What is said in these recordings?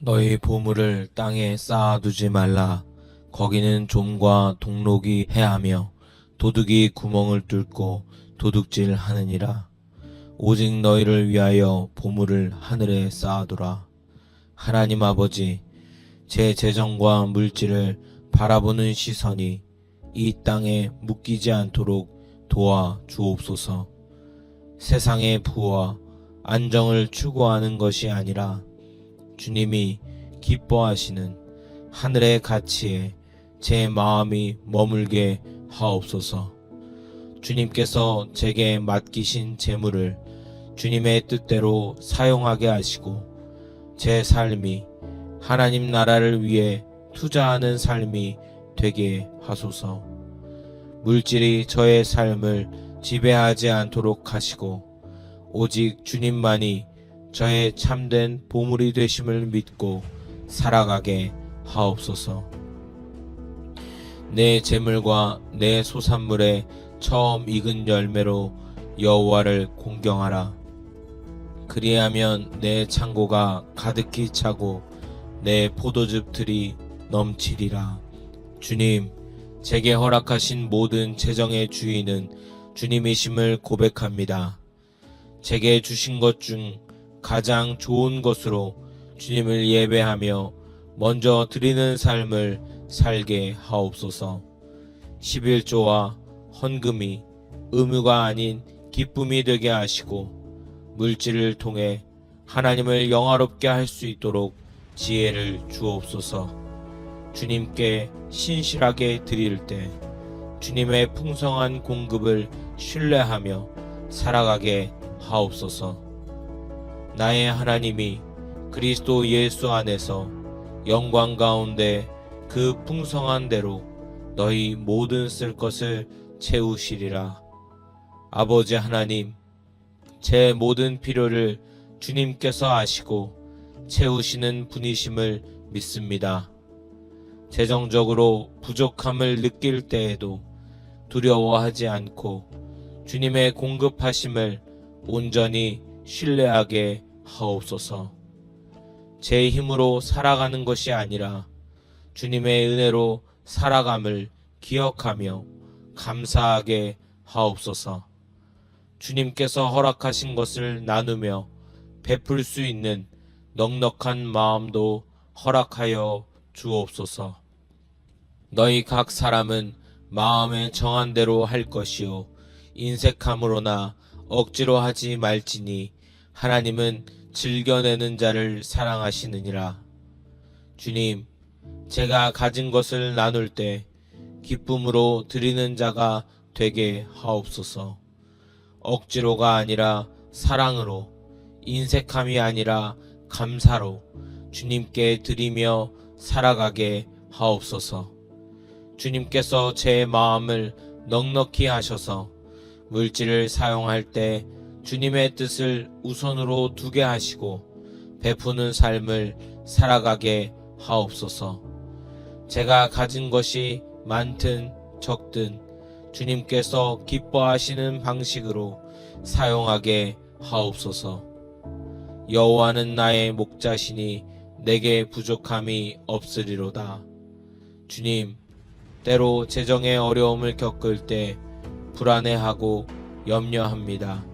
너희 보물을 땅에 쌓아두지 말라. 거기는 좀과 동록이 해하며 도둑이 구멍을 뚫고 도둑질 하느니라. 오직 너희를 위하여 보물을 하늘에 쌓아두라. 하나님 아버지, 제 재정과 물질을 바라보는 시선이 이 땅에 묶이지 않도록 도와 주옵소서. 세상의 부와 안정을 추구하는 것이 아니라 주님이 기뻐하시는 하늘의 가치에 제 마음이 머물게 하옵소서. 주님께서 제게 맡기신 재물을 주님의 뜻대로 사용하게 하시고 제 삶이 하나님 나라를 위해 투자하는 삶이 되게 하소서. 물질이 저의 삶을 지배하지 않도록 하시고 오직 주님만이 저의 참된 보물이 되심을 믿고 살아가게 하옵소서. 내 재물과 내 소산물의 처음 익은 열매로 여호와를 공경하라. 그리하면 내 창고가 가득히 차고 내 포도즙들이 넘치리라. 주님, 제게 허락하신 모든 재정의 주인은 주님이심을 고백합니다. 제게 주신 것 중 가장 좋은 것으로 주님을 예배하며 먼저 드리는 삶을 살게 하옵소서. 11조와 헌금이 의무가 아닌 기쁨이 되게 하시고 물질을 통해 하나님을 영화롭게 할 수 있도록 지혜를 주옵소서. 주님께 신실하게 드릴 때 주님의 풍성한 공급을 신뢰하며 살아가게 하옵소서. 나의 하나님이 그리스도 예수 안에서 영광 가운데 그 풍성한 대로 너희 모든 쓸 것을 채우시리라. 아버지 하나님, 제 모든 필요를 주님께서 아시고 채우시는 분이심을 믿습니다. 재정적으로 부족함을 느낄 때에도 두려워하지 않고 주님의 공급하심을 온전히 신뢰하게 하옵소서. 제 힘으로 살아가는 것이 아니라 주님의 은혜로 살아감을 기억하며 감사하게 하옵소서. 주님께서 허락하신 것을 나누며 베풀 수 있는 넉넉한 마음도 허락하여 주옵소서. 너희 각 사람은 마음에 정한 대로 할 것이요 인색함으로나 억지로 하지 말지니 하나님은 즐겨내는 자를 사랑하시느니라. 주님, 제가 가진 것을 나눌 때 기쁨으로 드리는 자가 되게 하옵소서. 억지로가 아니라 사랑으로, 인색함이 아니라 감사로 주님께 드리며 살아가게 하옵소서. 주님께서 제 마음을 넉넉히 하셔서 물질을 사용할 때 주님의 뜻을 우선으로 두게 하시고 베푸는 삶을 살아가게 하옵소서. 제가 가진 것이 많든 적든 주님께서 기뻐하시는 방식으로 사용하게 하옵소서. 여호와는 나의 목자시니 내게 부족함이 없으리로다. 주님, 때로 재정의 어려움을 겪을 때 불안해하고 염려합니다.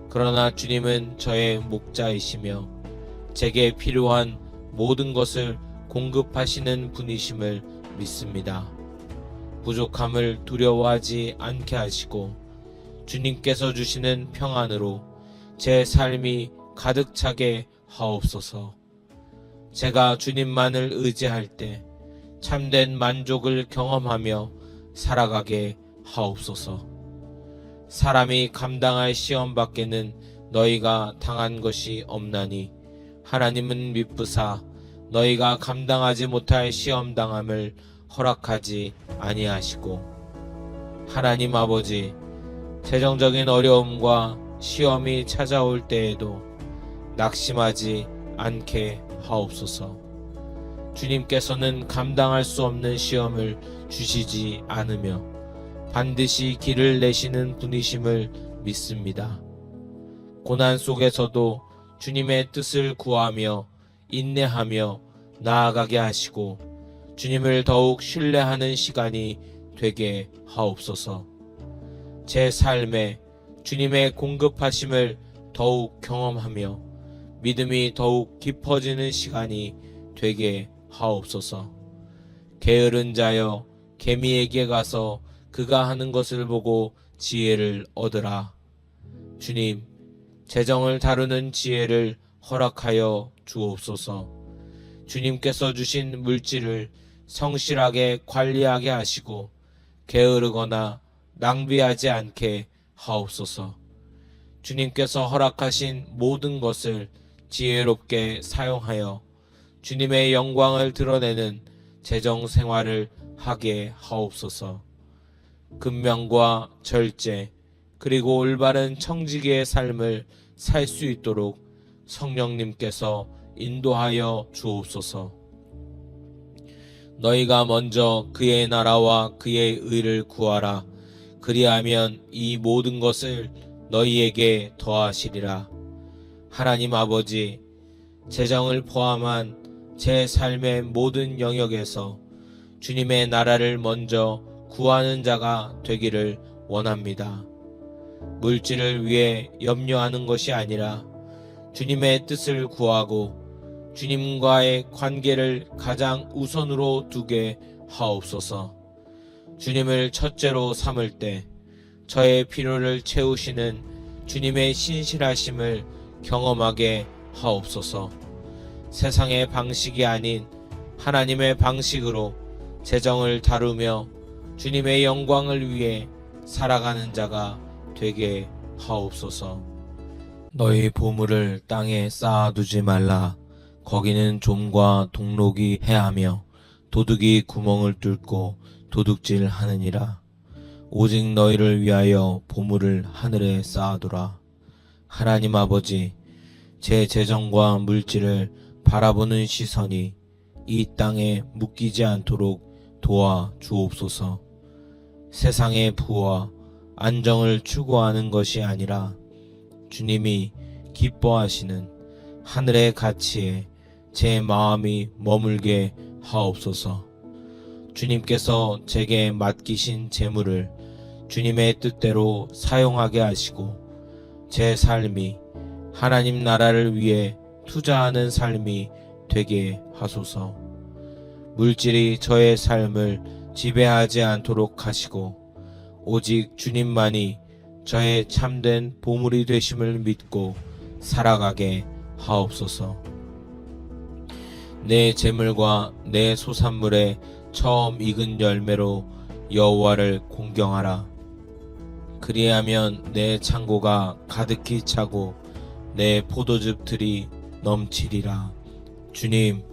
그러나 주님은 저의 목자이시며 제게 필요한 모든 것을 공급하시는 분이심을 믿습니다. 부족함을 두려워하지 않게 하시고 주님께서 주시는 평안으로 제 삶이 가득 차게 하옵소서. 제가 주님만을 의지할 때 참된 만족을 경험하며 살아가게 하옵소서. 사람이 감당할 시험 밖에는 너희가 당한 것이 없나니 하나님은 미쁘사 너희가 감당하지 못할 시험 당함을 허락하지 아니하시고 하나님 아버지, 재정적인 어려움과 시험이 찾아올 때에도 낙심하지 않게 하옵소서. 주님께서는 감당할 수 없는 시험을 주시지 않으며 반드시 길을 내시는 분이심을 믿습니다. 고난 속에서도 주님의 뜻을 구하며 인내하며 나아가게 하시고 주님을 더욱 신뢰하는 시간이 되게 하옵소서. 제 삶에 주님의 공급하심을 더욱 경험하며 믿음이 더욱 깊어지는 시간이 되게 하옵소서. 게으른 자여 개미에게 가서 그가 하는 것을 보고 지혜를 얻으라. 주님, 재정을 다루는 지혜를 허락하여 주옵소서. 주님께서 주신 물질을 성실하게 관리하게 하시고 게으르거나 낭비하지 않게 하옵소서. 주님께서 허락하신 모든 것을 지혜롭게 사용하여 주님의 영광을 드러내는 재정 생활을 하게 하옵소서. 근면과 절제 그리고 올바른 청지기의 삶을 살 수 있도록 성령님께서 인도하여 주옵소서. 너희가 먼저 그의 나라와 그의 의를 구하라. 그리하면 이 모든 것을 너희에게 더하시리라. 하나님 아버지, 재정을 포함한 제 삶의 모든 영역에서 주님의 나라를 먼저 구하는 자가 되기를 원합니다. 물질을 위해 염려하는 것이 아니라 주님의 뜻을 구하고 주님과의 관계를 가장 우선으로 두게 하옵소서. 주님을 첫째로 삼을 때 저의 필요를 채우시는 주님의 신실하심을 경험하게 하옵소서. 세상의 방식이 아닌 하나님의 방식으로 재정을 다루며 주님의 영광을 위해 살아가는 자가 되게 하옵소서. 너희 보물을 땅에 쌓아두지 말라. 거기는 좀과 동록이 해하며 도둑이 구멍을 뚫고 도둑질 하느니라. 오직 너희를 위하여 보물을 하늘에 쌓아두라. 하나님 아버지, 제 재정과 물질을 바라보는 시선이 이 땅에 묶이지 않도록 도와 주옵소서. 세상의 부와 안정을 추구하는 것이 아니라 주님이 기뻐하시는 하늘의 가치에 제 마음이 머물게 하옵소서. 주님께서 제게 맡기신 재물을 주님의 뜻대로 사용하게 하시고 제 삶이 하나님 나라를 위해 투자하는 삶이 되게 하소서. 물질이 저의 삶을 지배하지 않도록 하시고 오직 주님만이 저의 참된 보물이 되심을 믿고 살아가게 하옵소서. 내 재물과 내 소산물의 처음 익은 열매로 여호와를 공경하라. 그리하면 내 창고가 가득히 차고 내 포도즙들이 넘치리라. 주님,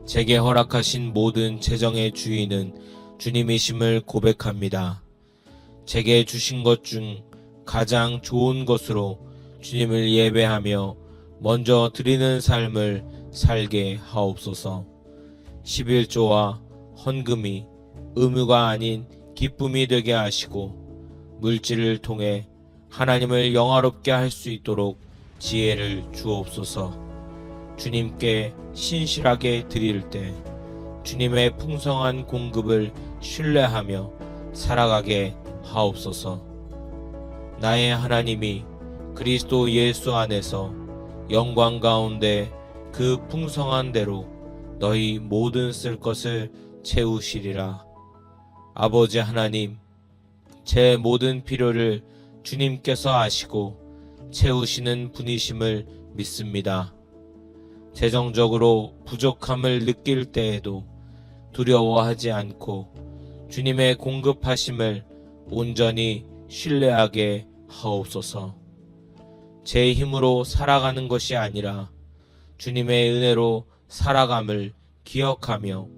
제게 허락하신 모든 재정의 주인은 주님이심을 고백합니다. 제게 주신 것 중 가장 좋은 것으로 주님을 예배하며 먼저 드리는 삶을 살게 하옵소서. 11조와 헌금이 의무가 아닌 기쁨이 되게 하시고 물질을 통해 하나님을 영화롭게 할 수 있도록 지혜를 주옵소서. 주님께 신실하게 드릴 때 주님의 풍성한 공급을 신뢰하며 살아가게 하옵소서. 나의 하나님이 그리스도 예수 안에서 영광 가운데 그 풍성한 대로 너희 모든 쓸 것을 채우시리라. 아버지 하나님, 제 모든 필요를 주님께서 아시고 채우시는 분이심을 믿습니다. 재정적으로 부족함을 느낄 때에도 두려워하지 않고 주님의 공급하심을 온전히 신뢰하게 하옵소서. 제 힘으로 살아가는 것이 아니라 주님의 은혜로 살아감을 기억하며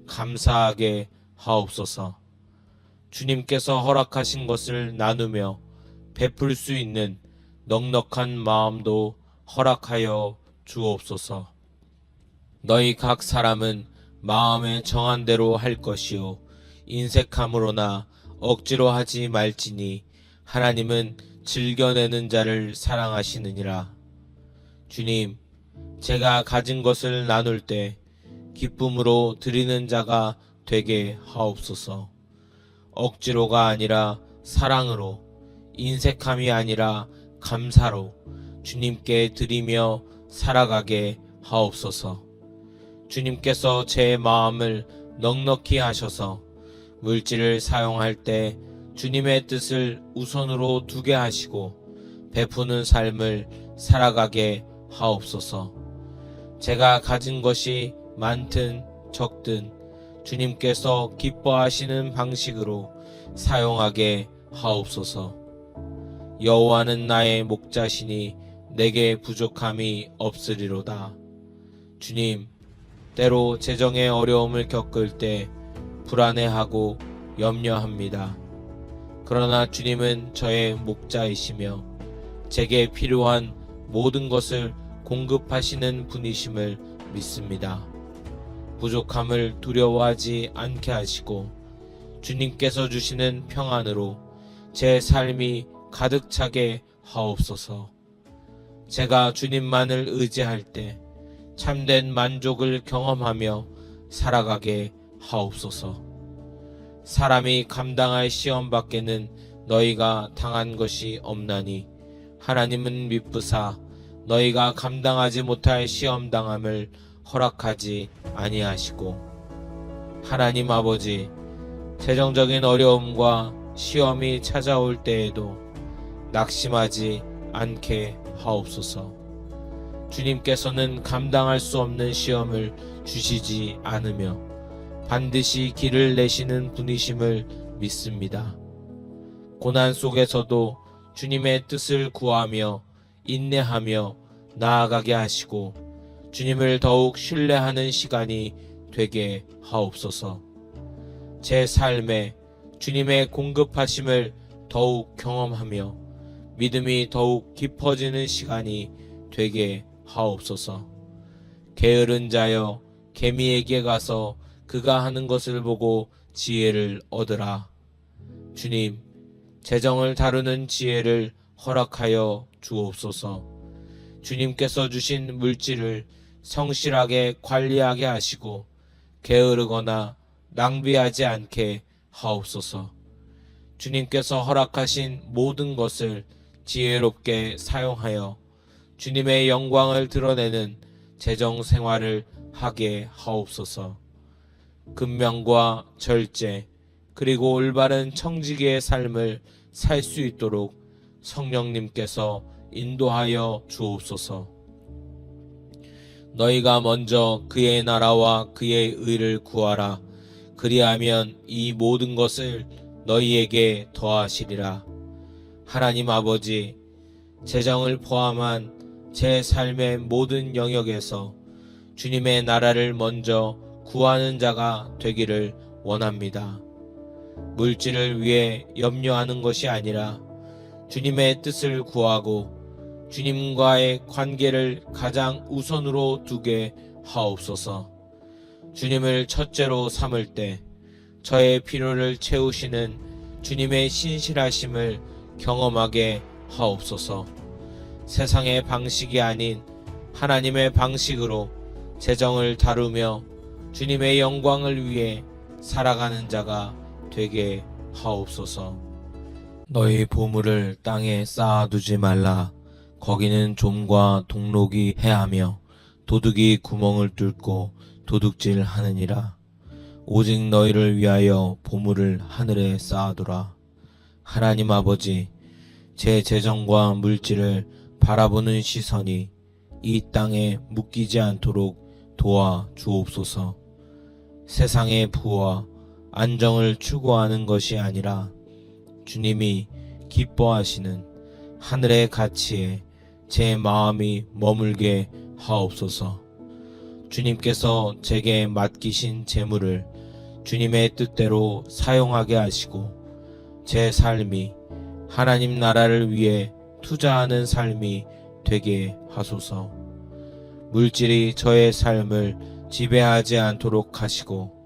감사하게 하옵소서. 주님께서 허락하신 것을 나누며 베풀 수 있는 넉넉한 마음도 허락하여 주옵소서. 너희 각 사람은 마음에 정한 대로 할 것이요 인색함으로나 억지로 하지 말지니 하나님은 즐겨내는 자를 사랑하시느니라. 주님, 제가 가진 것을 나눌 때 기쁨으로 드리는 자가 되게 하옵소서. 억지로가 아니라 사랑으로, 인색함이 아니라 감사로 주님께 드리며 살아가게 하옵소서. 주님께서 제 마음을 넉넉히 하셔서 물질을 사용할 때 주님의 뜻을 우선으로 두게 하시고 베푸는 삶을 살아가게 하옵소서. 제가 가진 것이 많든 적든 주님께서 기뻐하시는 방식으로 사용하게 하옵소서. 여호와는 나의 목자시니 내게 부족함이 없으리로다. 주님, 때로 재정의 어려움을 겪을 때 불안해하고 염려합니다. 그러나 주님은 저의 목자이시며 제게 필요한 모든 것을 공급하시는 분이심을 믿습니다. 부족함을 두려워하지 않게 하시고 주님께서 주시는 평안으로 제 삶이 가득 차게 하옵소서. 제가 주님만을 의지할 때 참된 만족을 경험하며 살아가게 하옵소서. 사람이 감당할 시험 밖에는 너희가 당한 것이 없나니 하나님은 미쁘사 너희가 감당하지 못할 시험 당함을 허락하지 아니하시고, 하나님 아버지, 재정적인 어려움과 시험이 찾아올 때에도 낙심하지 않게 하옵소서. 주님께서는 감당할 수 없는 시험을 주시지 않으며 반드시 길을 내시는 분이심을 믿습니다. 고난 속에서도 주님의 뜻을 구하며 인내하며 나아가게 하시고 주님을 더욱 신뢰하는 시간이 되게 하옵소서. 제 삶에 주님의 공급하심을 더욱 경험하며 믿음이 더욱 깊어지는 시간이 되게 하옵소서. 게으른 자여 개미에게 가서 그가 하는 것을 보고 지혜를 얻으라. 주님, 재정을 다루는 지혜를 허락하여 주옵소서. 주님께서 주신 물질을 성실하게 관리하게 하시고 게으르거나 낭비하지 않게 하옵소서. 주님께서 허락하신 모든 것을 지혜롭게 사용하여 주님의 영광을 드러내는 재정 생활을 하게 하옵소서. 근면과 절제 그리고 올바른 청지기의 삶을 살 수 있도록 성령님께서 인도하여 주옵소서. 너희가 먼저 그의 나라와 그의 의를 구하라. 그리하면 이 모든 것을 너희에게 더하시리라. 하나님 아버지, 재정을 포함한 제 삶의 모든 영역에서 주님의 나라를 먼저 구하는 자가 되기를 원합니다. 물질을 위해 염려하는 것이 아니라 주님의 뜻을 구하고 주님과의 관계를 가장 우선으로 두게 하옵소서. 주님을 첫째로 삼을 때 저의 필요를 채우시는 주님의 신실하심을 경험하게 하옵소서. 세상의 방식이 아닌 하나님의 방식으로 재정을 다루며 주님의 영광을 위해 살아가는 자가 되게 하옵소서. 너희 보물을 땅에 쌓아두지 말라. 거기는 좀과 동록이 해하며 도둑이 구멍을 뚫고 도둑질 하느니라. 오직 너희를 위하여 보물을 하늘에 쌓아두라. 하나님 아버지, 제 재정과 물질을 바라보는 시선이 이 땅에 묶이지 않도록 도와 주옵소서. 세상의 부와 안정을 추구하는 것이 아니라 주님이 기뻐하시는 하늘의 가치에 제 마음이 머물게 하옵소서. 주님께서 제게 맡기신 재물을 주님의 뜻대로 사용하게 하시고 제 삶이 하나님 나라를 위해 투자하는 삶이 되게 하소서. 물질이 저의 삶을 지배하지 않도록 하시고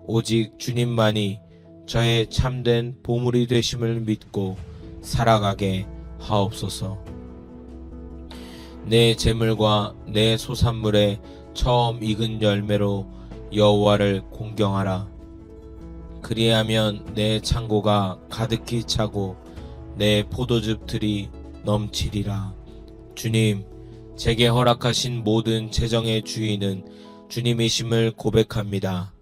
오직 주님만이 저의 참된 보물이 되심을 믿고 살아가게 하옵소서. 내 재물과 내 소산물의 처음 익은 열매로 여호와를 공경하라. 그리하면 내 창고가 가득히 차고 내 포도즙들이 넘치리라. 주님, 제게 허락하신 모든 재정의 주인은 주님이심을 고백합니다.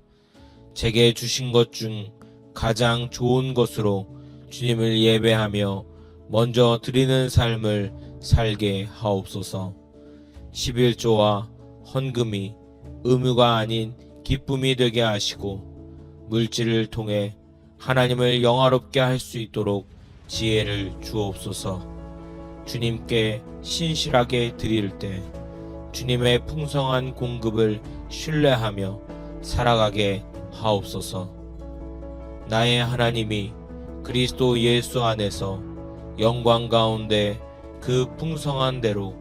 제게 주신 것 중 가장 좋은 것으로 주님을 예배하며 먼저 드리는 삶을 살게 하옵소서. 11조와 헌금이 의무가 아닌 기쁨이 되게 하시고 물질을 통해 하나님을 영화롭게 할 수 있도록 지혜를 주옵소서. 주님께 신실하게 드릴 때 주님의 풍성한 공급을 신뢰하며 살아가게 하옵소서. 나의 하나님이 그리스도 예수 안에서 영광 가운데 그 풍성한 대로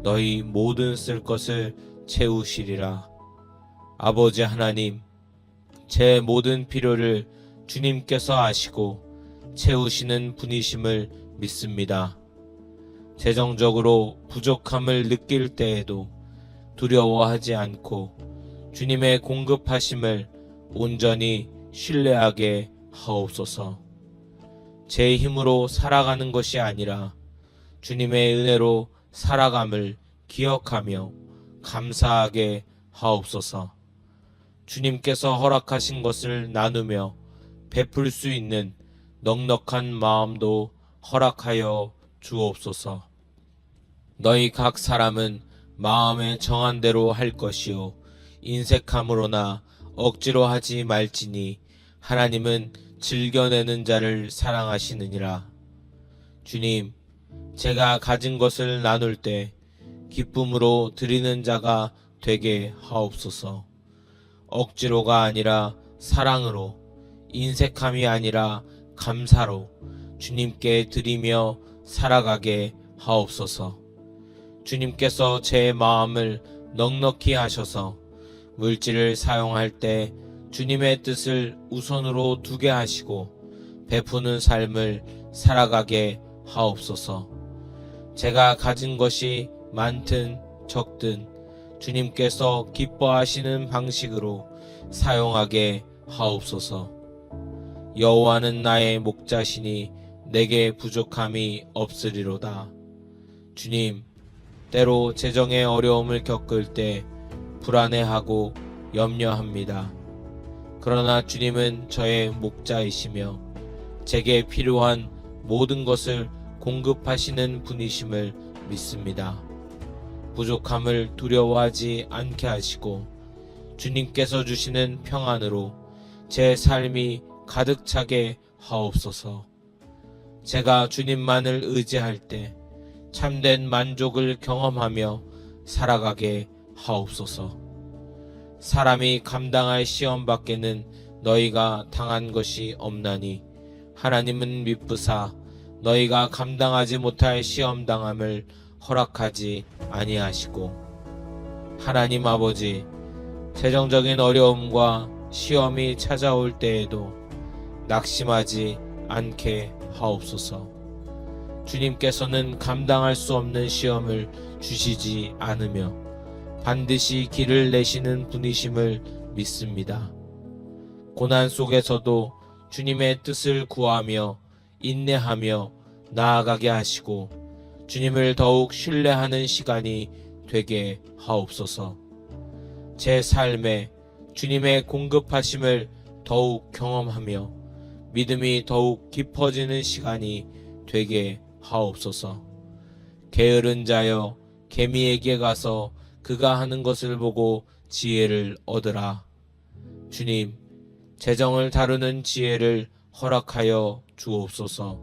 너희 모든 쓸 것을 채우시리라. 아버지 하나님, 제 모든 필요를 주님께서 아시고 채우시는 분이심을 믿습니다. 재정적으로 부족함을 느낄 때에도 두려워하지 않고 주님의 공급하심을 온전히 신뢰하게 하옵소서. 제 힘으로 살아가는 것이 아니라 주님의 은혜로 살아감을 기억하며 감사하게 하옵소서. 주님께서 허락하신 것을 나누며 베풀 수 있는 넉넉한 마음도 허락하여 주옵소서. 너희 각 사람은 마음에 정한 대로 할 것이요 인색함으로나 억지로 하지 말지니 하나님은 즐겨내는 자를 사랑하시느니라. 주님, 제가 가진 것을 나눌 때 기쁨으로 드리는 자가 되게 하옵소서. 억지로가 아니라 사랑으로, 인색함이 아니라 감사로 주님께 드리며 살아가게 하옵소서. 주님께서 제 마음을 넉넉히 하셔서 물질을 사용할 때 주님의 뜻을 우선으로 두게 하시고 베푸는 삶을 살아가게 하옵소서. 제가 가진 것이 많든 적든 주님께서 기뻐하시는 방식으로 사용하게 하옵소서. 여호와는 나의 목자시니 내게 부족함이 없으리로다. 주님, 때로 재정의 어려움을 겪을 때 불안해하고 염려합니다. 그러나 주님은 저의 목자이시며 제게 필요한 모든 것을 공급하시는 분이심을 믿습니다. 부족함을 두려워하지 않게 하시고 주님께서 주시는 평안으로 제 삶이 가득 차게 하옵소서. 제가 주님만을 의지할 때 참된 만족을 경험하며 살아가게 하옵소서. 사람이 감당할 시험 밖에는 너희가 당한 것이 없나니 하나님은 미쁘사 너희가 감당하지 못할 시험 당함을 허락하지 아니하시고 하나님 아버지, 재정적인 어려움과 시험이 찾아올 때에도 낙심하지 않게 하옵소서. 주님께서는 감당할 수 없는 시험을 주시지 않으며 반드시 길을 내시는 분이심을 믿습니다. 고난 속에서도 주님의 뜻을 구하며 인내하며 나아가게 하시고 주님을 더욱 신뢰하는 시간이 되게 하옵소서. 제 삶에 주님의 공급하심을 더욱 경험하며 믿음이 더욱 깊어지는 시간이 되게 하옵소서. 게으른 자여 개미에게 가서 그가 하는 것을 보고 지혜를 얻으라. 주님, 재정을 다루는 지혜를 허락하여 주옵소서.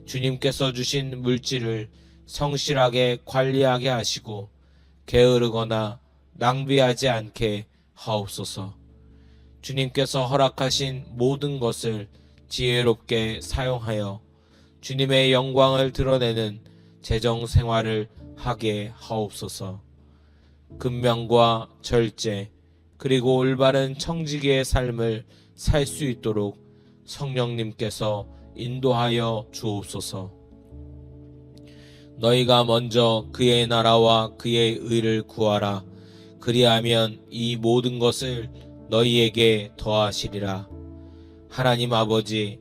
주님께서 주신 물질을 성실하게 관리하게 하시고 게으르거나 낭비하지 않게 하옵소서. 주님께서 허락하신 모든 것을 지혜롭게 사용하여 주님의 영광을 드러내는 재정 생활을 하게 하옵소서. 근면과 절제 그리고 올바른 청지기의 삶을 살 수 있도록 성령님께서 인도하여 주옵소서. 너희가 먼저 그의 나라와 그의 의를 구하라. 그리하면 이 모든 것을 너희에게 더하시리라. 하나님 아버지,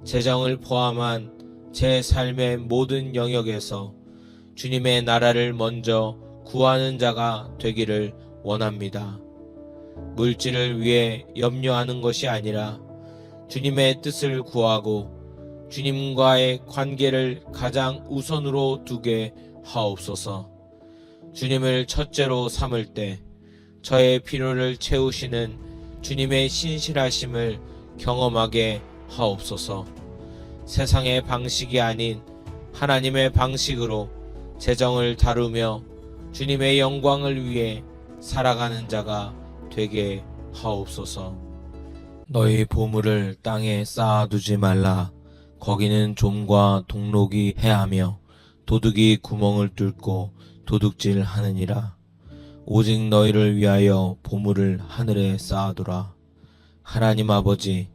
재정을 포함한 제 삶의 모든 영역에서 주님의 나라를 먼저 구하는 자가 되기를 원합니다. 물질을 위해 염려하는 것이 아니라 주님의 뜻을 구하고 주님과의 관계를 가장 우선으로 두게 하옵소서. 주님을 첫째로 삼을 때 저의 필요를 채우시는 주님의 신실하심을 경험하게 하옵소서. 세상의 방식이 아닌 하나님의 방식으로 재정을 다루며 주님의 영광을 위해 살아가는 자가 되게 하옵소서. 너희 보물을 땅에 쌓아두지 말라. 거기는 좀과 동록이 해하며 도둑이 구멍을 뚫고 도둑질 하느니라. 오직 너희를 위하여 보물을 하늘에 쌓아두라. 하나님 아버지,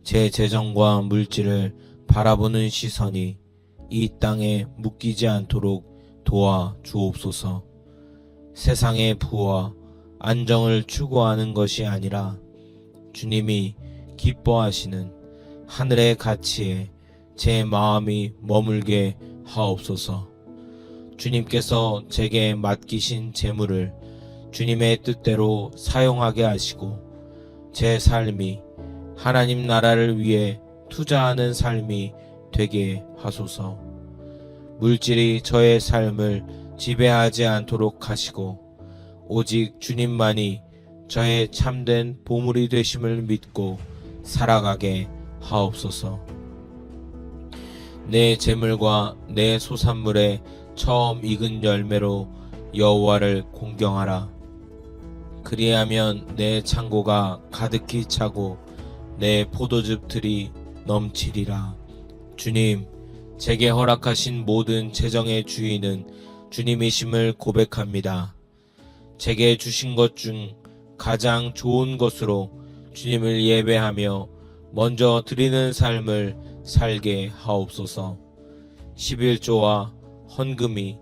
제 재정과 물질을 바라보는 시선이 이 땅에 묶이지 않도록 도와 주옵소서. 세상의 부와 안정을 추구하는 것이 아니라 주님이 기뻐하시는 하늘의 가치에 제 마음이 머물게 하옵소서. 주님께서 제게 맡기신 재물을 주님의 뜻대로 사용하게 하시고 제 삶이 하나님 나라를 위해 투자하는 삶이 되게 하소서. 물질이 저의 삶을 지배하지 않도록 하시고 오직 주님만이 저의 참된 보물이 되심을 믿고 살아가게 하옵소서. 내 재물과 내 소산물의 처음 익은 열매로 여호와를 공경하라. 그리하면 내 창고가 가득히 차고 내 포도즙들이 넘치리라. 주님, 제게 허락하신 모든 재정의 주인은 주님이심을 고백합니다. 제게 주신 것 중 가장 좋은 것으로 주님을 예배하며 먼저 드리는 삶을 살게 하옵소서. 11조와 헌금이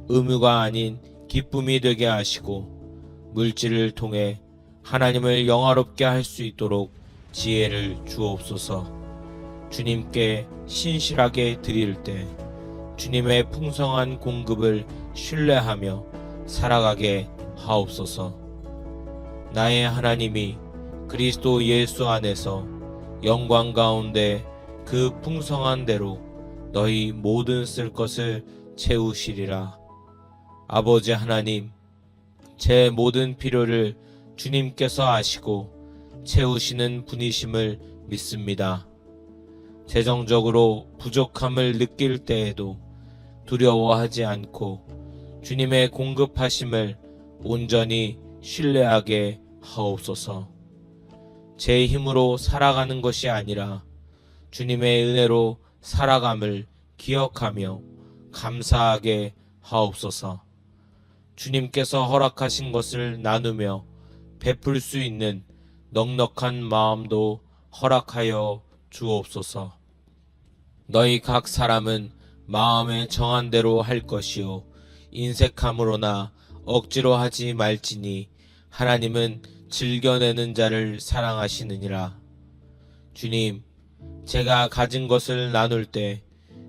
의무가 아닌 기쁨이 되게 하시고 물질을 통해 하나님을 영화롭게 할 수 있도록 지혜를 주옵소서. 주님께 신실하게 드릴 때 주님의 풍성한 공급을 신뢰하며 살아가게 하옵소서. 나의 하나님이 그리스도 예수 안에서 영광 가운데 그 풍성한 대로 너희 모든 쓸 것을 채우시리라. 아버지 하나님, 제 모든 필요를 주님께서 아시고 채우시는 분이심을 믿습니다. 재정적으로 부족함을 느낄 때에도 두려워하지 않고 주님의 공급하심을 온전히 신뢰하게 하옵소서. 제 힘으로 살아가는 것이 아니라 주님의 은혜로 살아감을 기억하며 감사하게 하옵소서. 주님께서 허락하신 것을 나누며 베풀 수 있는 넉넉한 마음도 허락하여 주옵소서. 너희 각 사람은 마음에 정한 대로 할 것이요 인색함으로나 억지로 하지 말지니 하나님은 즐겨내는 자를 사랑하시느니라. 주님, 제가 가진 것을 나눌 때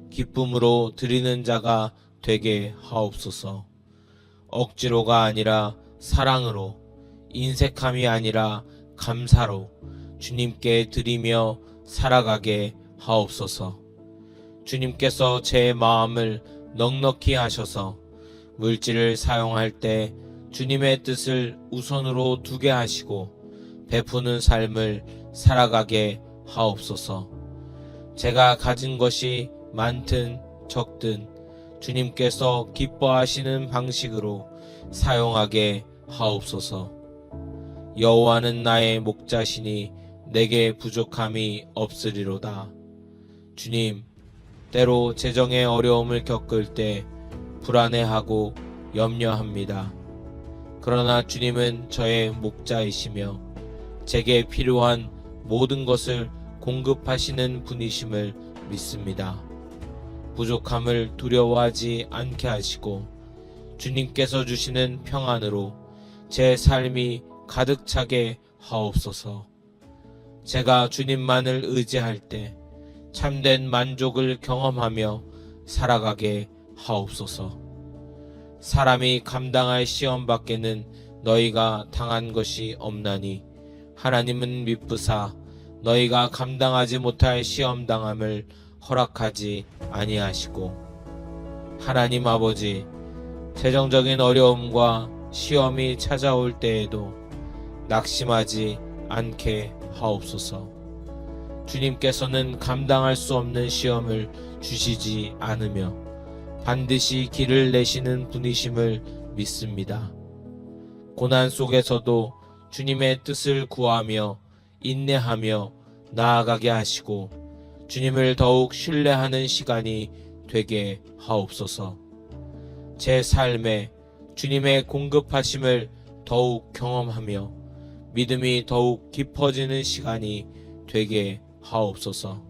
기쁨으로 드리는 자가 되게 하옵소서. 억지로가 아니라 사랑으로, 인색함이 아니라 감사로 주님께 드리며 살아가게 하옵소서. 주님께서 제 마음을 넉넉히 하셔서 물질을 사용할 때 주님의 뜻을 우선으로 두게 하시고 베푸는 삶을 살아가게 하옵소서. 제가 가진 것이 많든 적든 주님께서 기뻐하시는 방식으로 사용하게 하옵소서. 여호와는 나의 목자시니 내게 부족함이 없으리로다. 주님, 때로 재정의 어려움을 겪을 때 불안해하고 염려합니다. 그러나 주님은 저의 목자이시며 제게 필요한 모든 것을 공급하시는 분이심을 믿습니다. 부족함을 두려워하지 않게 하시고 주님께서 주시는 평안으로 제 삶이 가득 차게 하옵소서. 제가 주님만을 의지할 때 참된 만족을 경험하며 살아가게 하옵소서. 사람이 감당할 시험 밖에는 너희가 당한 것이 없나니 하나님은 미쁘사 너희가 감당하지 못할 시험 당함을 허락하지 아니하시고 하나님 아버지, 재정적인 어려움과 시험이 찾아올 때에도 낙심하지 않게 하옵소서. 주님께서는 감당할 수 없는 시험을 주시지 않으며 반드시 길을 내시는 분이심을 믿습니다. 고난 속에서도 주님의 뜻을 구하며 인내하며 나아가게 하시고 주님을 더욱 신뢰하는 시간이 되게 하옵소서. 제 삶에 주님의 공급하심을 더욱 경험하며 믿음이 더욱 깊어지는 시간이 되게 하옵소서.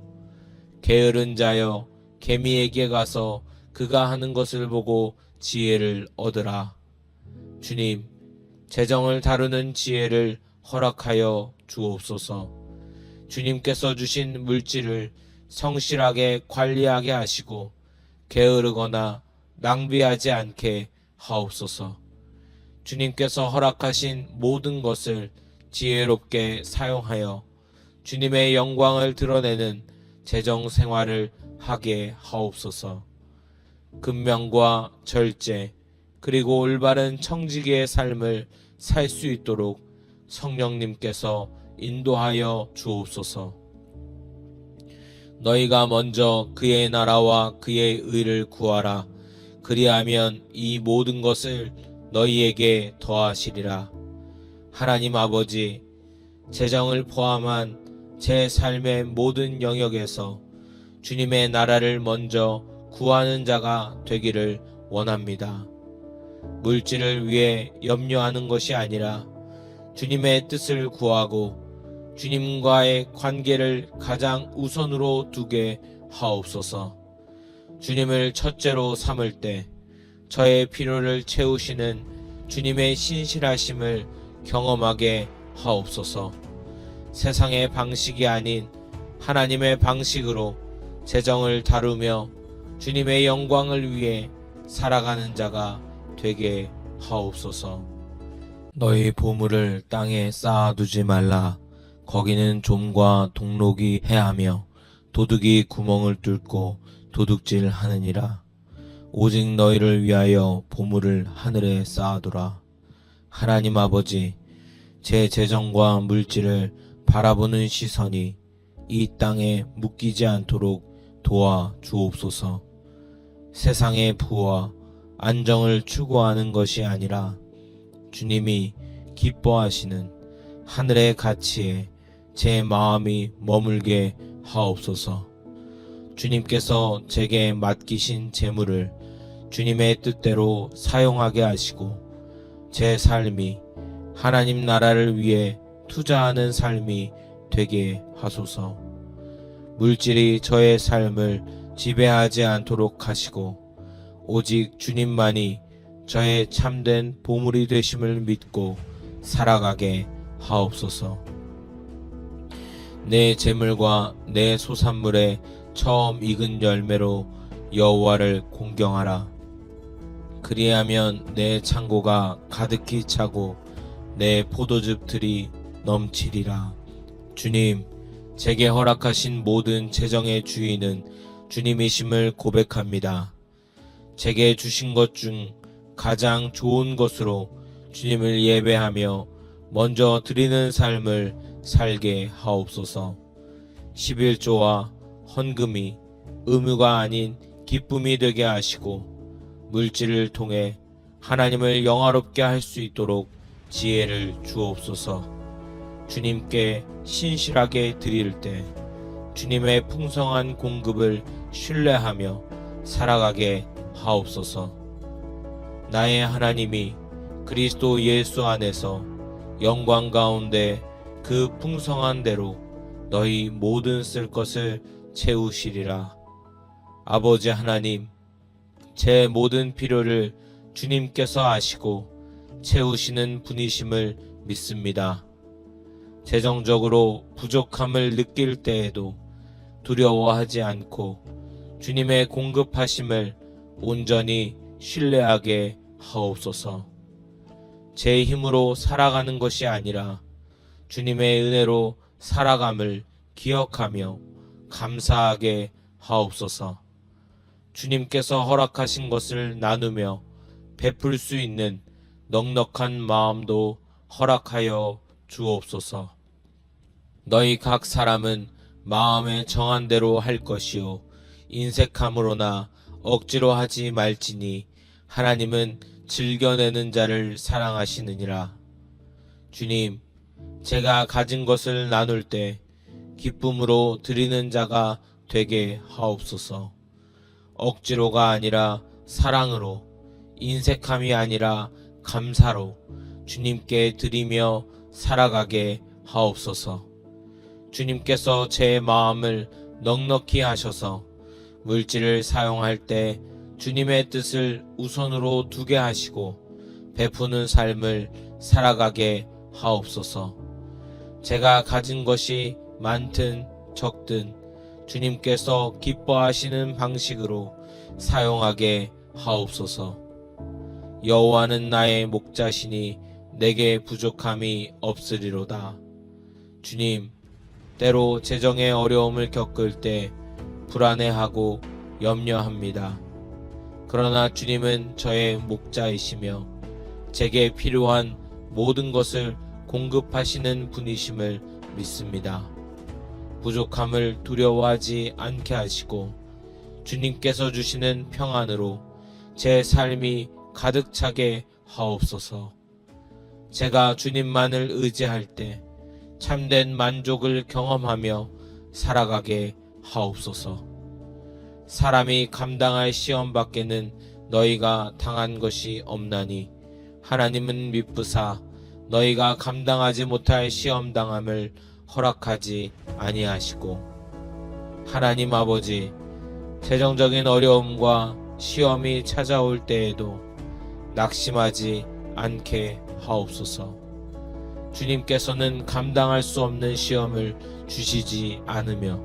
게으른 자여 개미에게 가서 그가 하는 것을 보고 지혜를 얻으라. 주님, 재정을 다루는 지혜를 허락하여 주옵소서. 주님께서 주신 물질을 성실하게 관리하게 하시고 게으르거나 낭비하지 않게 하옵소서. 주님께서 허락하신 모든 것을 지혜롭게 사용하여 주님의 영광을 드러내는 재정 생활을 하게 하옵소서. 근면과 절제 그리고 올바른 청지기의 삶을 살 수 있도록 성령님께서 인도하여 주옵소서. 너희가 먼저 그의 나라와 그의 의를 구하라. 그리하면 이 모든 것을 너희에게 더하시리라. 하나님 아버지, 재정을 포함한 제 삶의 모든 영역에서 주님의 나라를 먼저 구하는 자가 되기를 원합니다. 물질을 위해 염려하는 것이 아니라 주님의 뜻을 구하고 주님과의 관계를 가장 우선으로 두게 하옵소서. 주님을 첫째로 삼을 때 저의 필요를 채우시는 주님의 신실하심을 경험하게 하옵소서. 세상의 방식이 아닌 하나님의 방식으로 재정을 다루며 주님의 영광을 위해 살아가는 자가 되게 하옵소서. 너희 보물을 땅에 쌓아두지 말라. 거기는 좀과 동록이 해하며 도둑이 구멍을 뚫고 도둑질 하느니라. 오직 너희를 위하여 보물을 하늘에 쌓아두라. 하나님 아버지, 제 재정과 물질을 바라보는 시선이 이 땅에 묶이지 않도록 도와 주옵소서. 세상의 부와 안정을 추구하는 것이 아니라 주님이 기뻐하시는 하늘의 가치에 제 마음이 머물게 하옵소서. 주님께서 제게 맡기신 재물을 주님의 뜻대로 사용하게 하시고 제 삶이 하나님 나라를 위해 투자하는 삶이 되게 하소서. 물질이 저의 삶을 지배하지 않도록 하시고 오직 주님만이 저의 참된 보물이 되심을 믿고 살아가게 하옵소서. 내 재물과 내 소산물의 처음 익은 열매로 여호와를 공경하라. 그리하면 내 창고가 가득히 차고 내 포도즙들이 넘치리라. 주님, 제게 허락하신 모든 재정의 주인은 주님이심을 고백합니다. 제게 주신 것 중 가장 좋은 것으로 주님을 예배하며 먼저 드리는 삶을 살게 하옵소서. 11조와 헌금이 의무가 아닌 기쁨이 되게 하시고 물질을 통해 하나님을 영화롭게 할 수 있도록 지혜를 주옵소서. 주님께 신실하게 드릴 때 주님의 풍성한 공급을 신뢰하며 살아가게 하옵소서. 나의 하나님이 그리스도 예수 안에서 영광 가운데 그 풍성한 대로 너희 모든 쓸 것을 채우시리라. 아버지 하나님, 제 모든 필요를 주님께서 아시고 채우시는 분이심을 믿습니다. 재정적으로 부족함을 느낄 때에도 두려워하지 않고 주님의 공급하심을 온전히 신뢰하게 하옵소서. 제 힘으로 살아가는 것이 아니라 주님의 은혜로 살아감을 기억하며 감사하게 하옵소서. 주님께서 허락하신 것을 나누며 베풀 수 있는 넉넉한 마음도 허락하여 주옵소서. 너희 각 사람은 마음에 정한 대로 할 것이요 인색함으로나 억지로 하지 말지니 하나님은 즐겨내는 자를 사랑하시느니라. 주님, 제가 가진 것을 나눌 때 기쁨으로 드리는 자가 되게 하옵소서. 억지로가 아니라 사랑으로, 인색함이 아니라 감사로 주님께 드리며 살아가게 하옵소서. 주님께서 제 마음을 넉넉히 하셔서 물질을 사용할 때 주님의 뜻을 우선으로 두게 하시고 베푸는 삶을 살아가게 하옵소서. 제가 가진 것이 많든 적든 주님께서 기뻐하시는 방식으로 사용하게 하옵소서. 여호와는 나의 목자시니 내게 부족함이 없으리로다. 주님, 때로 재정의 어려움을 겪을 때 불안해하고 염려합니다. 그러나 주님은 저의 목자이시며 제게 필요한 모든 것을 공급하시는 분이심을 믿습니다. 부족함을 두려워하지 않게 하시고 주님께서 주시는 평안으로 제 삶이 가득 차게 하옵소서. 제가 주님만을 의지할 때 참된 만족을 경험하며 살아가게 하옵소서. 사람이 감당할 시험 밖에는 너희가 당한 것이 없나니 하나님은 미쁘사 너희가 감당하지 못할 시험 당함을 허락하지 아니하시고, 하나님 아버지, 재정적인 어려움과 시험이 찾아올 때에도 낙심하지 않게 하옵소서. 주님께서는 감당할 수 없는 시험을 주시지 않으며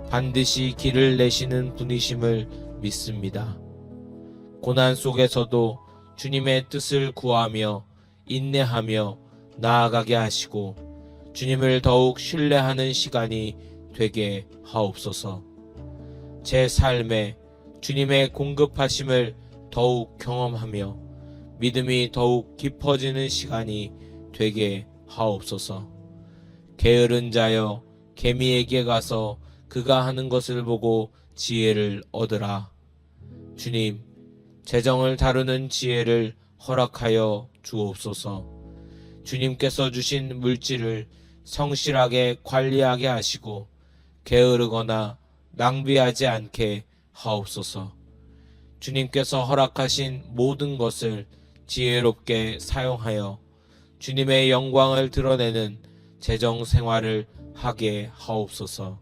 반드시 길을 내시는 분이심을 믿습니다. 고난 속에서도 주님의 뜻을 구하며 인내하며 나아가게 하시고 주님을 더욱 신뢰하는 시간이 되게 하옵소서. 제 삶에 주님의 공급하심을 더욱 경험하며 믿음이 더욱 깊어지는 시간이 되게 하옵소서. 게으른 자여 개미에게 가서 그가 하는 것을 보고 지혜를 얻으라. 주님, 재정을 다루는 지혜를 허락하여 주옵소서. 주님께서 주신 물질을 성실하게 관리하게 하시고 게으르거나 낭비하지 않게 하옵소서. 주님께서 허락하신 모든 것을 지혜롭게 사용하여 주님의 영광을 드러내는 재정 생활을 하게 하옵소서.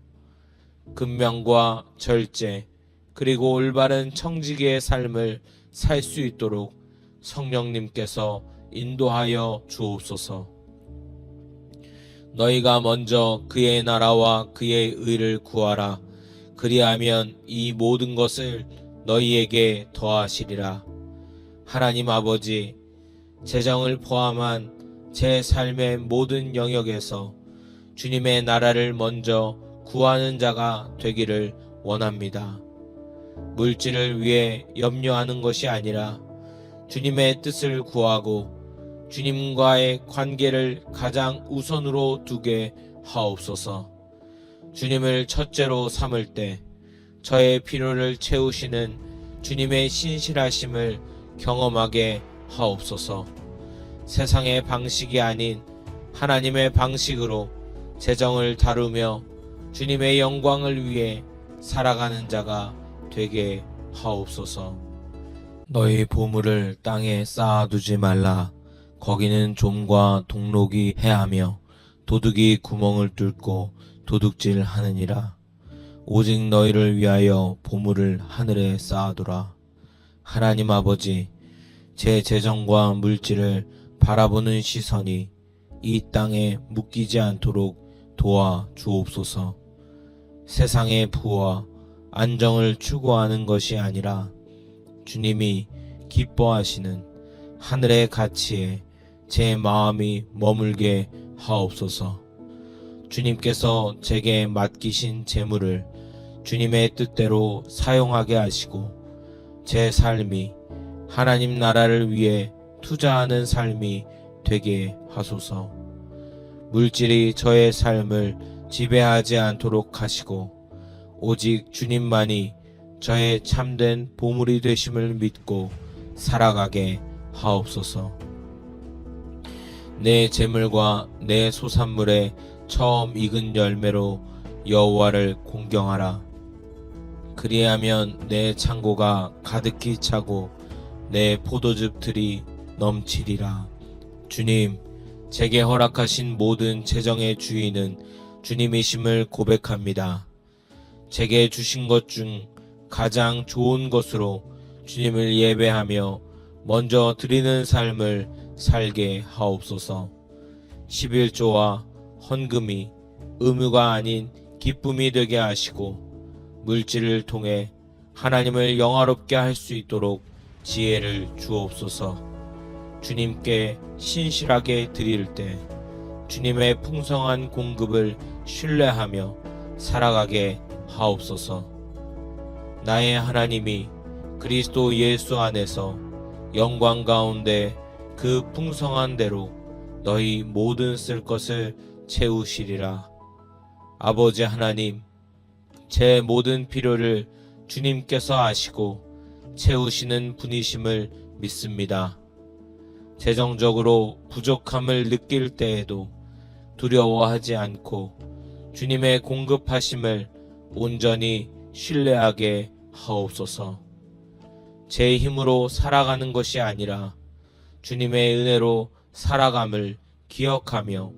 근면과 절제 그리고 올바른 청지기의 삶을 살 수 있도록 성령님께서 인도하여 주옵소서. 너희가 먼저 그의 나라와 그의 의를 구하라. 그리하면 이 모든 것을 너희에게 더하시리라. 하나님 아버지, 재정을 포함한 제 삶의 모든 영역에서 주님의 나라를 먼저 구하는 자가 되기를 원합니다. 물질을 위해 염려하는 것이 아니라 주님의 뜻을 구하고 주님과의 관계를 가장 우선으로 두게 하옵소서. 주님을 첫째로 삼을 때 저의 필요를 채우시는 주님의 신실하심을 경험하게 하옵소서. 세상의 방식이 아닌 하나님의 방식으로 재정을 다루며 주님의 영광을 위해 살아가는 자가 되게 하옵소서. 너희 보물을 땅에 쌓아두지 말라. 거기는 좀과 동록이 해하며 도둑이 구멍을 뚫고 도둑질 하느니라. 오직 너희를 위하여 보물을 하늘에 쌓아두라. 하나님 아버지, 제 재정과 물질을 바라보는 시선이 이 땅에 묶이지 않도록 도와 주옵소서. 세상의 부와 안정을 추구하는 것이 아니라 주님이 기뻐하시는 하늘의 가치에 제 마음이 머물게 하옵소서. 주님께서 제게 맡기신 재물을 주님의 뜻대로 사용하게 하시고 제 삶이 하나님 나라를 위해 투자하는 삶이 되게 하소서. 물질이 저의 삶을 지배하지 않도록 하시고 오직 주님만이 저의 참된 보물이 되심을 믿고 살아가게 하옵소서. 내 재물과 내 소산물의 처음 익은 열매로 여호와를 공경하라. 그리하면 내 창고가 가득히 차고 내 포도즙들이 넘치리라. 주님, 제게 허락하신 모든 재정의 주인은 주님이심을 고백합니다. 제게 주신 것 중 가장 좋은 것으로 주님을 예배하며 먼저 드리는 삶을 살게 하옵소서. 11조와 헌금이 의무가 아닌 기쁨이 되게 하시고 물질을 통해 하나님을 영화롭게 할 수 있도록 지혜를 주옵소서. 주님께 신실하게 드릴 때 주님의 풍성한 공급을 신뢰하며 살아가게 하옵소서. 나의 하나님이 그리스도 예수 안에서 영광 가운데 그 풍성한 대로 너희 모든 쓸 것을 채우시리라. 아버지 하나님, 제 모든 필요를 주님께서 아시고 채우시는 분이심을 믿습니다. 재정적으로 부족함을 느낄 때에도 두려워하지 않고 주님의 공급하심을 온전히 신뢰하게 하옵소서. 제 힘으로 살아가는 것이 아니라 주님의 은혜로 살아감을 기억하며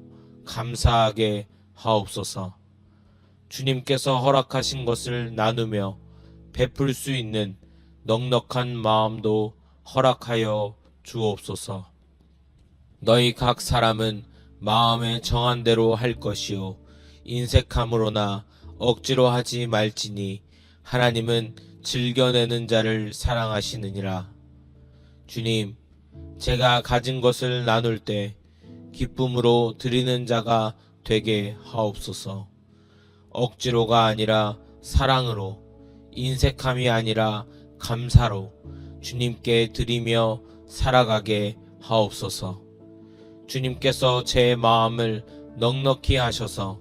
감사하게 하옵소서. 주님께서 허락하신 것을 나누며 베풀 수 있는 넉넉한 마음도 허락하여 주옵소서. 너희 각 사람은 마음에 정한 대로 할 것이요 인색함으로나 억지로 하지 말지니 하나님은 즐겨내는 자를 사랑하시느니라. 주님, 제가 가진 것을 나눌 때 기쁨으로 드리는 자가 되게 하옵소서. 억지로가 아니라 사랑으로, 인색함이 아니라 감사로 주님께 드리며 살아가게 하옵소서. 주님께서 제 마음을 넉넉히 하셔서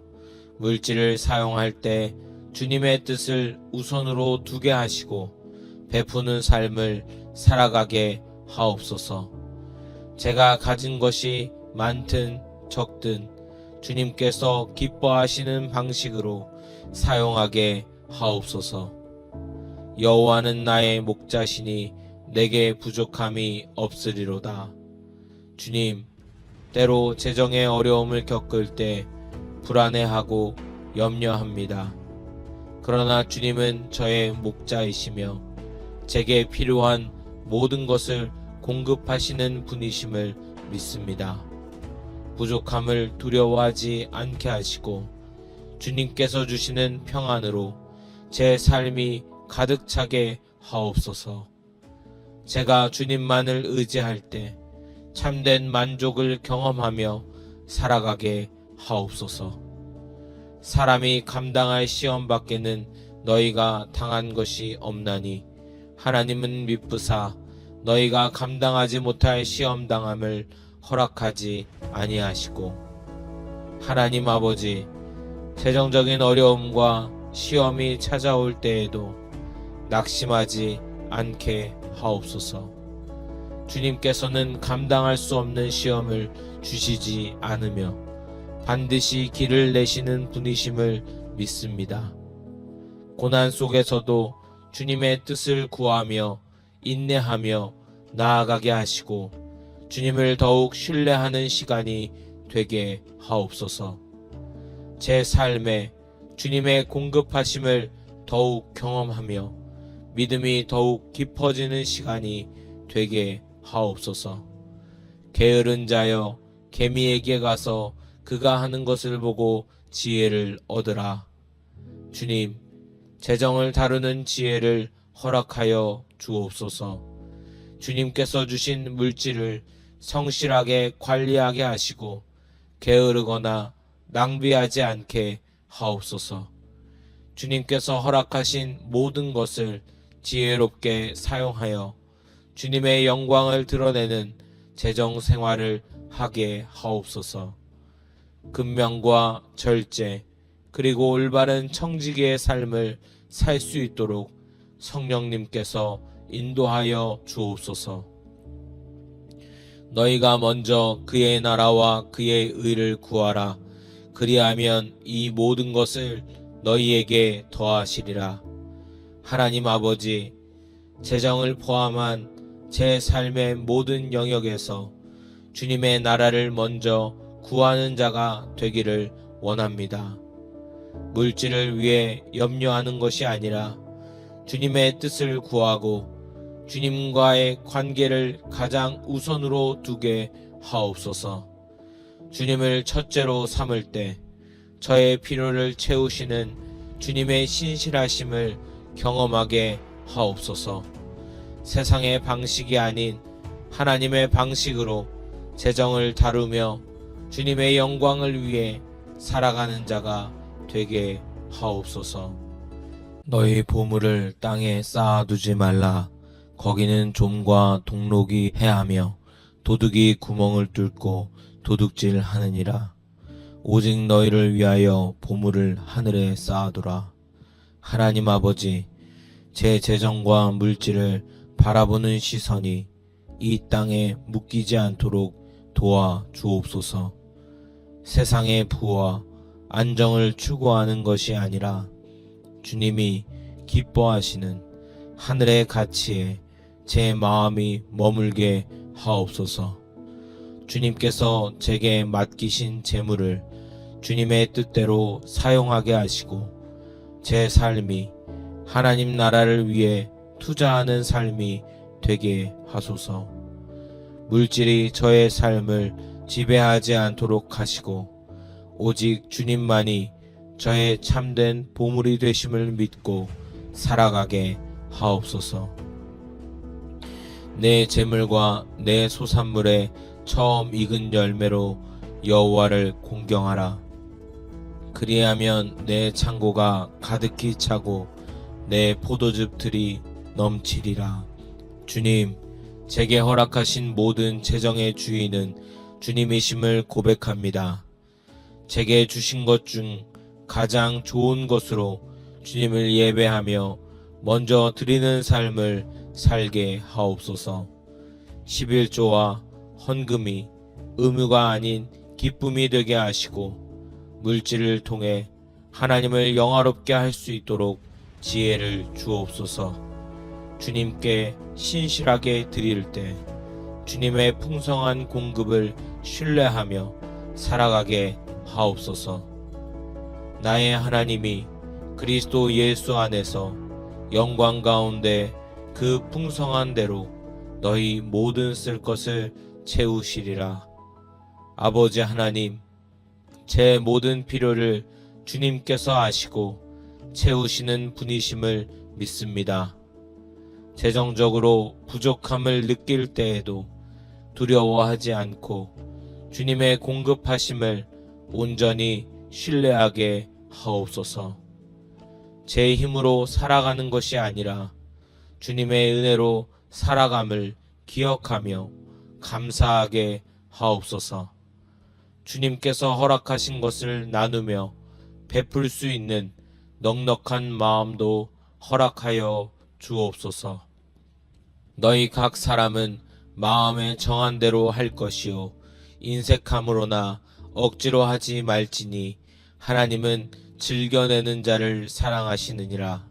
물질을 사용할 때 주님의 뜻을 우선으로 두게 하시고 베푸는 삶을 살아가게 하옵소서. 제가 가진 것이 많든 적든 주님께서 기뻐하시는 방식으로 사용하게 하옵소서. 여호와는 나의 목자시니 내게 부족함이 없으리로다. 주님, 때로 재정의 어려움을 겪을 때 불안해하고 염려합니다. 그러나 주님은 저의 목자이시며 제게 필요한 모든 것을 공급하시는 분이심을 믿습니다. 부족함을 두려워하지 않게 하시고 주님께서 주시는 평안으로 제 삶이 가득 차게 하옵소서. 제가 주님만을 의지할 때 참된 만족을 경험하며 살아가게 하옵소서. 사람이 감당할 시험 밖에는 너희가 당한 것이 없나니 하나님은 미쁘사 너희가 감당하지 못할 시험 당함을 허락하지 아니하시고 하나님 아버지, 재정적인 어려움과 시험이 찾아올 때에도 낙심하지 않게 하옵소서. 주님께서는 감당할 수 없는 시험을 주시지 않으며 반드시 길을 내시는 분이심을 믿습니다. 고난 속에서도 주님의 뜻을 구하며 인내하며 나아가게 하시고 주님을 더욱 신뢰하는 시간이 되게 하옵소서. 제 삶에 주님의 공급하심을 더욱 경험하며 믿음이 더욱 깊어지는 시간이 되게 하옵소서. 게으른 자여, 개미에게 가서 그가 하는 것을 보고 지혜를 얻으라. 주님, 재정을 다루는 지혜를 허락하여 주옵소서. 주님께서 주신 물질을 성실하게 관리하게 하시고 게으르거나 낭비하지 않게 하옵소서. 주님께서 허락하신 모든 것을 지혜롭게 사용하여 주님의 영광을 드러내는 재정 생활을 하게 하옵소서. 근면과 절제 그리고 올바른 청지기의 삶을 살 수 있도록 성령님께서 인도하여 주옵소서. 너희가 먼저 그의 나라와 그의 의를 구하라. 그리하면 이 모든 것을 너희에게 더하시리라. 하나님 아버지, 재정을 포함한 제 삶의 모든 영역에서 주님의 나라를 먼저 구하는 자가 되기를 원합니다. 물질을 위해 염려하는 것이 아니라 주님의 뜻을 구하고 주님과의 관계를 가장 우선으로 두게 하옵소서. 주님을 첫째로 삼을 때 저의 필요를 채우시는 주님의 신실하심을 경험하게 하옵소서. 세상의 방식이 아닌 하나님의 방식으로 재정을 다루며 주님의 영광을 위해 살아가는 자가 되게 하옵소서. 너희 보물을 땅에 쌓아두지 말라. 거기는 좀과 동록이 해하며 도둑이 구멍을 뚫고 도둑질 하느니라. 오직 너희를 위하여 보물을 하늘에 쌓아두라. 하나님 아버지, 제 재정과 물질을 바라보는 시선이 이 땅에 묶이지 않도록 도와 주옵소서. 세상의 부와 안정을 추구하는 것이 아니라 주님이 기뻐하시는 하늘의 가치에 제 마음이 머물게 하옵소서. 주님께서 제게 맡기신 재물을 주님의 뜻대로 사용하게 하시고 제 삶이 하나님 나라를 위해 투자하는 삶이 되게 하소서. 물질이 저의 삶을 지배하지 않도록 하시고 오직 주님만이 저의 참된 보물이 되심을 믿고 살아가게 하옵소서. 내 재물과 내 소산물의 처음 익은 열매로 여호와를 공경하라. 그리하면 내 창고가 가득히 차고 내 포도즙들이 넘치리라. 주님, 제게 허락하신 모든 재정의 주인은 주님이심을 고백합니다. 제게 주신 것 중 가장 좋은 것으로 주님을 예배하며 먼저 드리는 삶을 살게 하옵소서. 11조와 헌금이 의무가 아닌 기쁨이 되게 하시고 물질을 통해 하나님을 영화롭게 할 수 있도록 지혜를 주옵소서. 주님께 신실하게 드릴 때 주님의 풍성한 공급을 신뢰하며 살아가게 하옵소서. 나의 하나님이 그리스도 예수 안에서 영광 가운데 그 풍성한 대로 너희 모든 쓸 것을 채우시리라. 아버지 하나님, 제 모든 필요를 주님께서 아시고 채우시는 분이심을 믿습니다. 재정적으로 부족함을 느낄 때에도 두려워하지 않고 주님의 공급하심을 온전히 신뢰하게 하옵소서. 제 힘으로 살아가는 것이 아니라 주님의 은혜로 살아감을 기억하며 감사하게 하옵소서. 주님께서 허락하신 것을 나누며 베풀 수 있는 넉넉한 마음도 허락하여 주옵소서. 너희 각 사람은 마음에 정한 대로 할 것이요 인색함으로나 억지로 하지 말지니 하나님은 즐겨내는 자를 사랑하시느니라.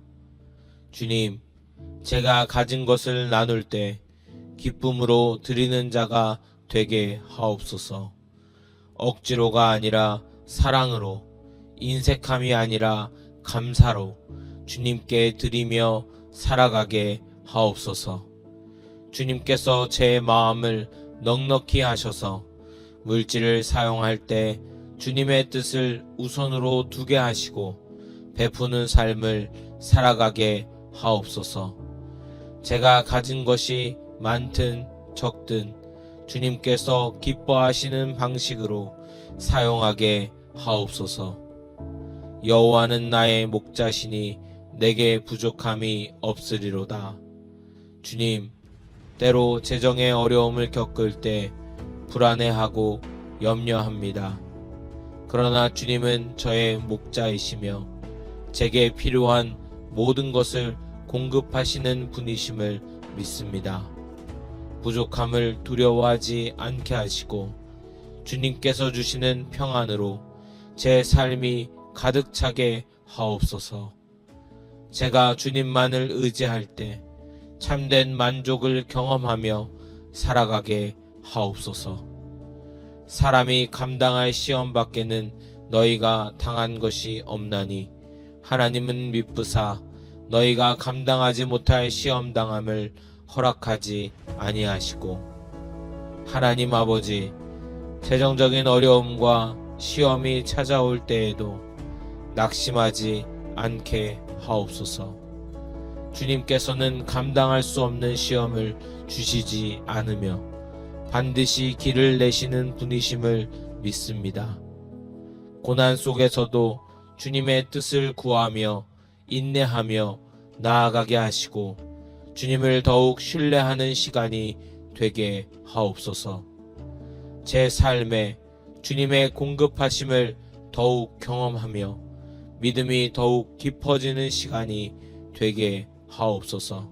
주님, 제가 가진 것을 나눌 때 기쁨으로 드리는 자가 되게 하옵소서. 억지로가 아니라 사랑으로, 인색함이 아니라 감사로 주님께 드리며 살아가게 하옵소서. 주님께서 제 마음을 넉넉히 하셔서 물질을 사용할 때 주님의 뜻을 우선으로 두게 하시고 베푸는 삶을 살아가게 하옵소서. 제가 가진 것이 많든 적든 주님께서 기뻐하시는 방식으로 사용하게 하옵소서. 여호와는 나의 목자시니 내게 부족함이 없으리로다. 주님, 때로 재정의 어려움을 겪을 때 불안해하고 염려합니다. 그러나 주님은 저의 목자이시며 제게 필요한 모든 것을 공급하시는 분이심을 믿습니다. 부족함을 두려워하지 않게 하시고 주님께서 주시는 평안으로 제 삶이 가득 차게 하옵소서. 제가 주님만을 의지할 때 참된 만족을 경험하며 살아가게 하옵소서. 사람이 감당할 시험 밖에는 너희가 당한 것이 없나니 하나님은 미쁘사 너희가 감당하지 못할 시험 당함을 허락하지 아니하시고, 하나님 아버지, 재정적인 어려움과 시험이 찾아올 때에도 낙심하지 않게 하옵소서. 주님께서는 감당할 수 없는 시험을 주시지 않으며 반드시 길을 내시는 분이심을 믿습니다. 고난 속에서도 주님의 뜻을 구하며 인내하며 나아가게 하시고 주님을 더욱 신뢰하는 시간이 되게 하옵소서. 제 삶에 주님의 공급하심을 더욱 경험하며 믿음이 더욱 깊어지는 시간이 되게 하옵소서.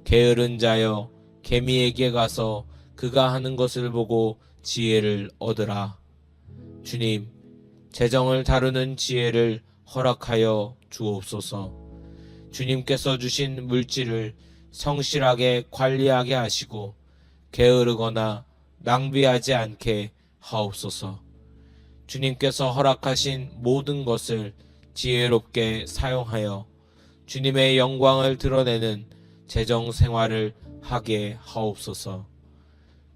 게으른 자여 개미에게 가서 그가 하는 것을 보고 지혜를 얻으라. 주님, 재정을 다루는 지혜를 허락하여 주옵소서. 주님께서 주신 물질을 성실하게 관리하게 하시고 게으르거나 낭비하지 않게 하옵소서. 주님께서 허락하신 모든 것을 지혜롭게 사용하여 주님의 영광을 드러내는 재정 생활을 하게 하옵소서.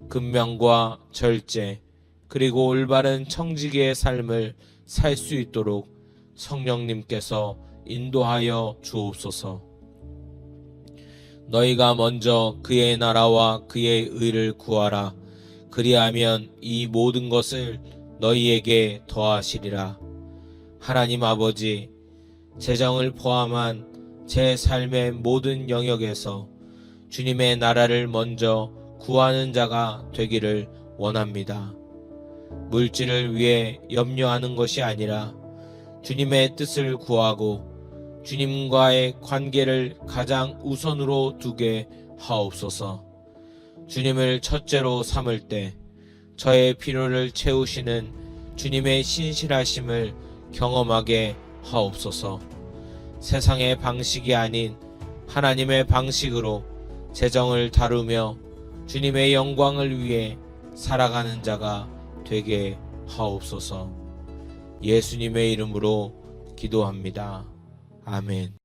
근면과 절제 그리고 올바른 청지기의 삶을 살 수 있도록 성령님께서 인도하여 주옵소서. 너희가 먼저 그의 나라와 그의 의를 구하라. 그리하면 이 모든 것을 너희에게 더하시리라. 하나님 아버지, 재정을 포함한 제 삶의 모든 영역에서 주님의 나라를 먼저 구하는 자가 되기를 원합니다. 물질을 위해 염려하는 것이 아니라 주님의 뜻을 구하고 주님과의 관계를 가장 우선으로 두게 하옵소서. 주님을 첫째로 삼을 때 저의 필요를 채우시는 주님의 신실하심을 경험하게 하옵소서. 세상의 방식이 아닌 하나님의 방식으로 재정을 다루며 주님의 영광을 위해 살아가는 자가 되게 하옵소서. 예수님의 이름으로 기도합니다. 아멘.